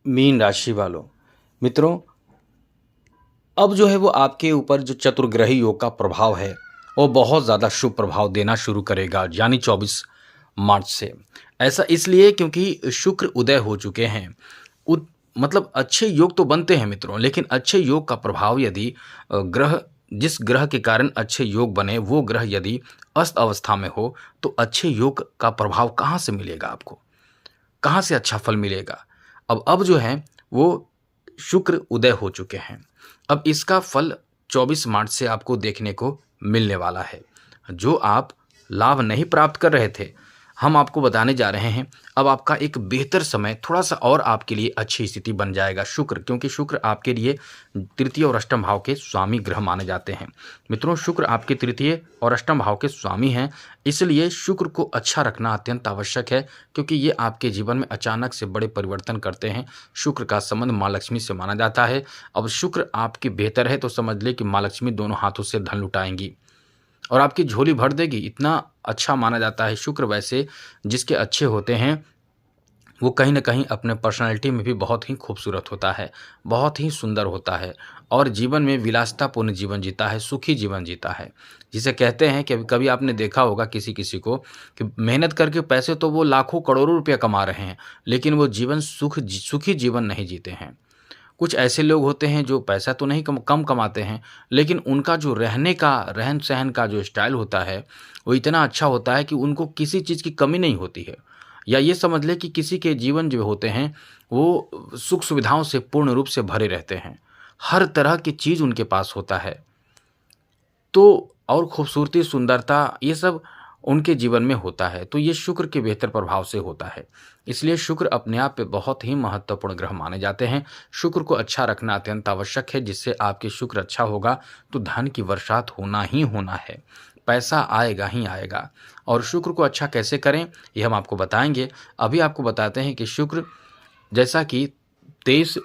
Mean राशि वालों, मित्रों, अब जो है वो आपके ऊपर जो चतुर्ग्रही योग का प्रभाव है वो बहुत ज़्यादा शुभ प्रभाव देना शुरू करेगा, यानी 24 मार्च से। ऐसा इसलिए क्योंकि शुक्र उदय हो चुके हैं। मतलब अच्छे योग तो बनते हैं मित्रों, लेकिन अच्छे योग का प्रभाव यदि ग्रह जिस ग्रह के कारण अच्छे योग बने वो ग्रह यदि अस्त अवस्था में हो तो अच्छे योग का प्रभाव कहाँ से मिलेगा आपको? कहाँ से अच्छा फल मिलेगा? अब जो है वो शुक्र उदय हो चुके हैं। अब इसका फल 24 मार्च से आपको देखने को मिलने वाला है। जो आप लाभ नहीं प्राप्त कर रहे थे, हम आपको बताने जा रहे हैं, अब आपका एक बेहतर समय थोड़ा-सा और आपके लिए अच्छी स्थिति बन जाएगा शुक्र, क्योंकि शुक्र आपके लिए तृतीय और अष्टम भाव के स्वामी ग्रह माने जाते हैं। मित्रों, शुक्र आपके तृतीय और अष्टम भाव के स्वामी हैं, इसलिए शुक्र को अच्छा रखना अत्यंत आवश्यक है, क्योंकि ये आपके जीवन में अचानक से बड़े परिवर्तन करते हैं। शुक्र का संबंध माँ लक्ष्मी से माना जाता है। अब शुक्र आपके बेहतर है तो समझ लें कि माँ लक्ष्मी दोनों हाथों से धन लुटाएँगी और आपकी झोली भर देगी, इतना अच्छा माना जाता है शुक्र। वैसे जिसके अच्छे होते हैं वो कहीं न कहीं अपने पर्सनैलिटी में भी बहुत ही खूबसूरत होता है, बहुत ही सुंदर होता है और जीवन में विलासितापूर्ण जीवन जीता है, सुखी जीवन जीता है। जिसे कहते हैं कि कभी आपने देखा होगा किसी-किसी को कि मेहनत करके पैसे तो वो लाखों करोड़ों रुपए कमा रहे हैं, लेकिन वो जीवन सुखी जीवन नहीं जीते हैं। कुछ ऐसे लोग होते हैं जो पैसा तो नहीं कम कमाते हैं, लेकिन उनका जो रहने का, रहन-सहन का जो स्टाइल होता है, वो इतना अच्छा होता है कि उनको किसी चीज़ की कमी नहीं होती है। या ये समझ लें कि किसी के जीवन जो होते हैं, वो सुख-सुविधाओं से पूर्ण रूप से भरे रहते हैं। हर तरह की चीज़ उनके पास होता है। तो और खूबसूरती, सुंदरता ये सब उनके जीवन में होता है, तो ये शुक्र के बेहतर प्रभाव से होता है। इसलिए शुक्र अपने आप में बहुत ही महत्वपूर्ण ग्रह माने जाते हैं। शुक्र को अच्छा रखना अत्यंत आवश्यक है, जिससे आपके शुक्र अच्छा होगा तो धन की वर्षात होना ही होना है। पैसा आएगा ही आएगा। और शुक्र को अच्छा कैसे करें, ये हम आपको बताएँगे। अभी आपको बताते हैं कि शुक्र जैसा कि 23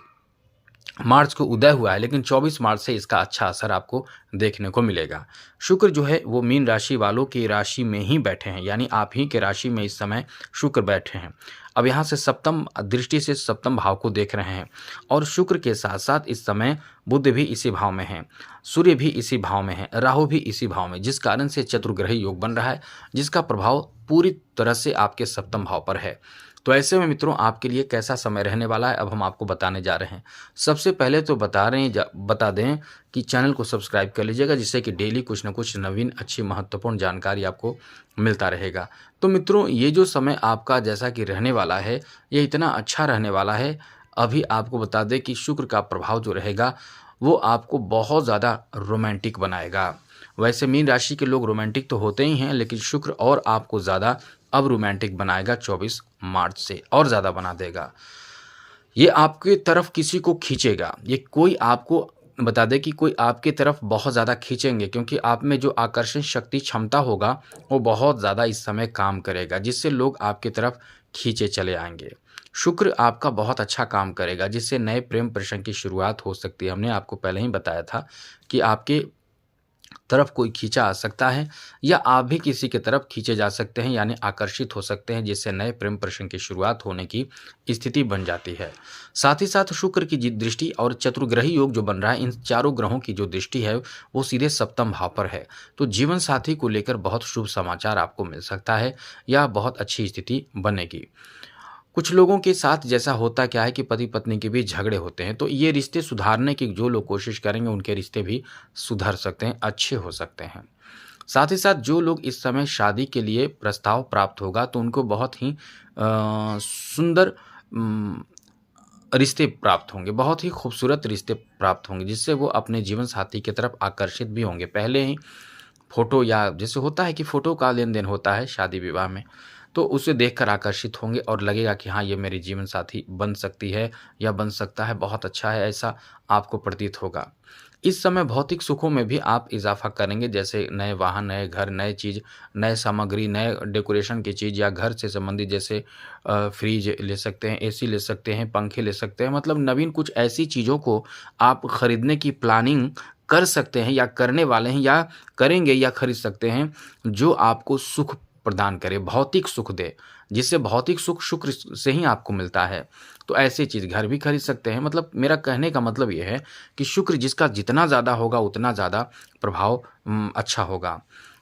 मार्च को उदय हुआ है, लेकिन 24 मार्च से इसका अच्छा असर आपको देखने को मिलेगा। शुक्र जो है वो मीन राशि वालों की राशि में ही बैठे हैं, यानी आप ही के राशि में इस समय शुक्र बैठे हैं। अब यहाँ से सप्तम दृष्टि से सप्तम भाव को देख रहे हैं और शुक्र के साथ-साथ इस समय बुध भी इसी भाव में है, सूर्य भी इसी भाव में है, राहु भी इसी भाव में, जिस कारण से चतुर्ग्रही योग बन रहा है, जिसका प्रभाव पूरी तरह से आपके सप्तम भाव पर है। तो ऐसे में मित्रों आपके लिए कैसा समय रहने वाला है, अब हम आपको बताने जा रहे हैं। सबसे पहले तो बता दें कि चैनल को सब्सक्राइब कर लीजिएगा, जिससे कि डेली कुछ न कुछ नवीन अच्छी महत्वपूर्ण जानकारी आपको मिलता रहेगा। तो मित्रों ये जो समय आपका जैसा कि रहने वाला है, ये इतना अच्छा रहने वाला है। अभी आपको बता दें कि शुक्र का प्रभाव जो रहेगा वो आपको बहुत ज़्यादा रोमांटिक बनाएगा। वैसे मीन राशि के लोग रोमांटिक तो होते ही हैं, लेकिन शुक्र और आपको ज़्यादा अब रोमांटिक बनाएगा 24 मार्च से, और ज़्यादा बना देगा। ये आपके तरफ किसी को खींचेगा, ये कोई आपको बता दें कि कोई आपकी तरफ बहुत ज़्यादा खींचेंगे, क्योंकि आप में जो आकर्षण शक्ति क्षमता होगा वो बहुत ज़्यादा इस समय काम करेगा, जिससे लोग आपकी तरफ खींचे चले आएँगे। शुक्र आपका बहुत अच्छा काम करेगा, जिससे नए प्रेम प्रसंग की शुरुआत हो सकती है। हमने आपको पहले ही बताया था कि आपके तरफ कोई खींचा आ सकता है या आप भी किसी की तरफ खींचे जा सकते हैं, यानी आकर्षित हो सकते हैं, जिससे नए प्रेम प्रसंग की शुरुआत होने की स्थिति बन जाती है। साथ ही साथ शुक्र की दृष्टि और चतुर्ग्रही योग जो बन रहा है, इन चारों ग्रहों की जो दृष्टि है वो सीधे सप्तम भाव पर है। तो जीवन साथी को लेकर बहुत शुभ समाचार आपको मिल सकता है या बहुत अच्छी स्थिति बनेगी। कुछ लोगों के साथ जैसा होता क्या है कि पति पत्नी के बीच झगड़े होते हैं, तो ये रिश्ते सुधारने की जो लोग कोशिश करेंगे उनके रिश्ते भी सुधर सकते हैं, अच्छे हो सकते हैं। साथ ही साथ जो लोग इस समय शादी के लिए प्रस्ताव प्राप्त होगा तो उनको बहुत ही सुंदर रिश्ते प्राप्त होंगे, बहुत ही खूबसूरत रिश्ते प्राप्त होंगे, जिससे वो अपने जीवन साथी की तरफ आकर्षित भी होंगे। पहले ही फ़ोटो या जैसे होता है कि फ़ोटो का लेन-देन होता है शादी विवाह में, तो उसे देखकर आकर्षित होंगे और लगेगा कि हाँ, ये मेरी जीवन साथी बन सकती है या बन सकता है, बहुत अच्छा है, ऐसा आपको प्रतीत होगा। इस समय भौतिक सुखों में भी आप इज़ाफ़ा करेंगे, जैसे नए वाहन, नए घर, नए चीज़, नए सामग्री, नए डेकोरेशन की चीज़ या घर से संबंधित जैसे फ्रिज ले सकते हैं, एसी ले सकते हैं, पंखे ले सकते हैं, मतलब नवीन कुछ ऐसी चीज़ों को आप खरीदने की प्लानिंग कर सकते हैं या करने वाले हैं या करेंगे या खरीद सकते हैं, जो आपको सुख प्रदान करे, भौतिक सुख दे, जिससे भौतिक सुख शुक्र से ही आपको मिलता है। तो ऐसी चीज़ घर भी खरीद सकते हैं। मतलब मेरा कहने का मतलब ये है कि शुक्र जिसका जितना ज़्यादा होगा उतना ज़्यादा प्रभाव अच्छा होगा।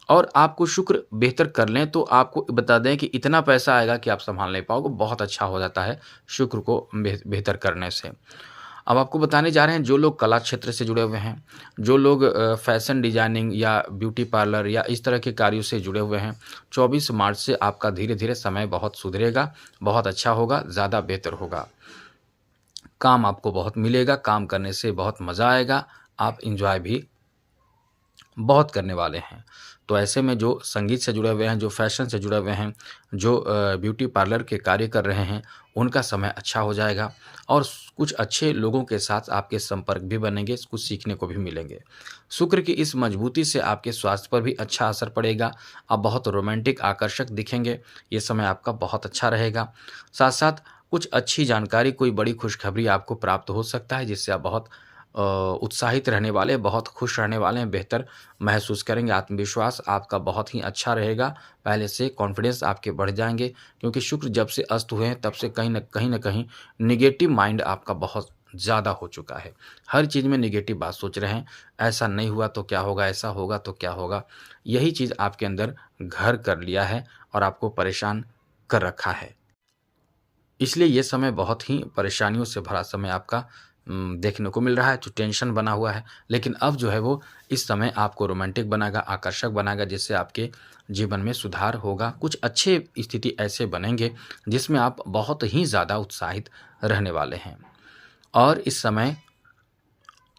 और आपको शुक्र बेहतर कर लें तो आपको बता दें कि इतना पैसा आएगा कि आप सँभाल नहीं पाओगे, बहुत अच्छा हो जाता है शुक्र को बेहतर करने से। अब आपको बताने जा रहे हैं जो लोग कला क्षेत्र से जुड़े हुए हैं, जो लोग फैशन डिज़ाइनिंग या ब्यूटी पार्लर या इस तरह के कार्यों से जुड़े हुए हैं, 24 मार्च से आपका धीरे-धीरे समय बहुत सुधरेगा, बहुत अच्छा होगा, ज़्यादा बेहतर होगा। काम आपको बहुत मिलेगा, काम करने से बहुत मज़ा आएगा, आप एन्जॉय भी बहुत करने वाले हैं। तो ऐसे में जो संगीत से जुड़े हुए हैं, जो फ़ैशन से जुड़े हुए हैं, जो ब्यूटी पार्लर के कार्य कर रहे हैं, उनका समय अच्छा हो जाएगा और कुछ अच्छे लोगों के साथ आपके संपर्क भी बनेंगे, कुछ सीखने को भी मिलेंगे। शुक्र की इस मजबूती से आपके स्वास्थ्य पर भी अच्छा असर पड़ेगा, आप बहुत रोमांटिक, आकर्षक दिखेंगे, ये समय आपका बहुत अच्छा रहेगा। साथ-साथ कुछ अच्छी जानकारी, कोई बड़ी खुशखबरी आपको प्राप्त हो सकता है, जिससे आप बहुत उत्साहित रहने वाले, बहुत खुश रहने वाले हैं, बेहतर महसूस करेंगे, आत्मविश्वास आपका बहुत ही अच्छा रहेगा, पहले से कॉन्फिडेंस आपके बढ़ जाएँगे क्योंकि शुक्र जब से अस्त हुए हैं तब से कहीं न कहीं नेगेटिव माइंड आपका बहुत ज़्यादा हो चुका है। हर चीज़ में नेगेटिव बात सोच रहे हैं, ऐसा नहीं हुआ तो क्या होगा, ऐसा होगा तो क्या होगा? यही चीज़ आपके अंदर घर कर लिया है और आपको परेशान कर रखा है। इसलिए ये समय बहुत ही परेशानियों से भरा समय आपका देखने को मिल रहा है, जो टेंशन बना हुआ है। लेकिन अब जो है वो इस समय आपको रोमांटिक बनाएगा, आकर्षक बनाएगा, जिससे आपके जीवन में सुधार होगा। कुछ अच्छे स्थिति ऐसे बनेंगे जिसमें आप बहुत ही ज़्यादा उत्साहित रहने वाले हैं। और इस समय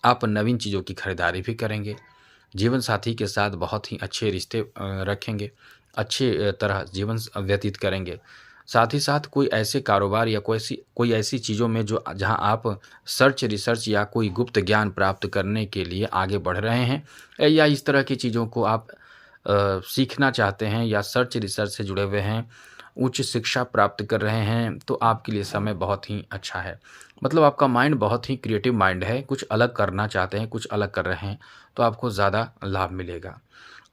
आप नवीन चीज़ों की खरीदारी भी करेंगे। जीवन साथी के साथ बहुत ही अच्छे रिश्ते रखेंगे, अच्छे तरह जीवन व्यतीत करेंगे। साथ ही साथ कोई ऐसे कारोबार या कोई ऐसी चीज़ों में जो जहाँ आप रिसर्च या कोई गुप्त ज्ञान प्राप्त करने के लिए आगे बढ़ रहे हैं या इस तरह की चीज़ों को आप सीखना चाहते हैं या रिसर्च से जुड़े हुए हैं, उच्च शिक्षा प्राप्त कर रहे हैं, तो आपके लिए समय बहुत ही अच्छा है। मतलब आपका माइंड बहुत ही क्रिएटिव माइंड है, कुछ अलग करना चाहते हैं, कुछ अलग कर रहे हैं, तो आपको ज़्यादा लाभ मिलेगा।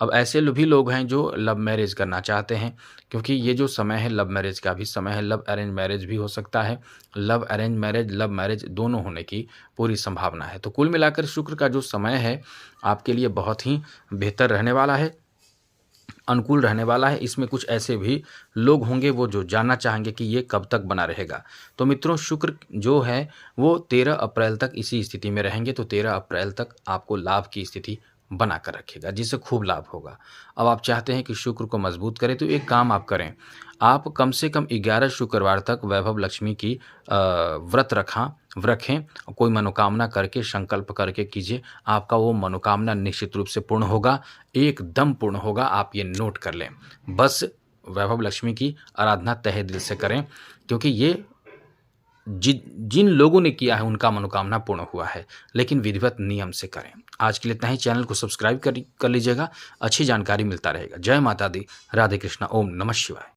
अब ऐसे भी लोग हैं जो लव मैरिज करना चाहते हैं, क्योंकि ये जो समय है लव मैरिज का भी समय है, लव अरेंज मैरिज भी हो सकता है। लव मैरिज दोनों होने की पूरी संभावना है। तो कुल मिलाकर शुक्र का जो समय है, आपके लिए बहुत ही बेहतर रहने वाला है, अनुकूल रहने वाला है। इसमें कुछ ऐसे भी लोग होंगे वो जो जानना चाहेंगे कि ये कब तक बना रहेगा। तो मित्रों, शुक्र जो है वो 13 अप्रैल तक इसी स्थिति में रहेंगे, तो 13 अप्रैल तक आपको लाभ की स्थिति बनाकर रखेगा, जिससे खूब लाभ होगा। अब आप चाहते हैं कि शुक्र को मजबूत करें, तो एक काम आप करें, आप कम से कम 11 शुक्रवार तक वैभव लक्ष्मी की व्रत रखें, कोई मनोकामना करके, संकल्प करके कीजिए, आपका वो मनोकामना निश्चित रूप से पूर्ण होगा, एकदम पूर्ण होगा, आप ये नोट कर लें। बस वैभव लक्ष्मी की आराधना तहे दिल से करें, क्योंकि ये जिन लोगों ने किया है उनका मनोकामना पूर्ण हुआ है, लेकिन विधिवत नियम से करें। आज के लिए इतना ही। चैनल को सब्सक्राइब कर लीजिएगा, अच्छी जानकारी मिलता रहेगा। जय माता दी, राधे कृष्णा, ओम नमः शिवाय।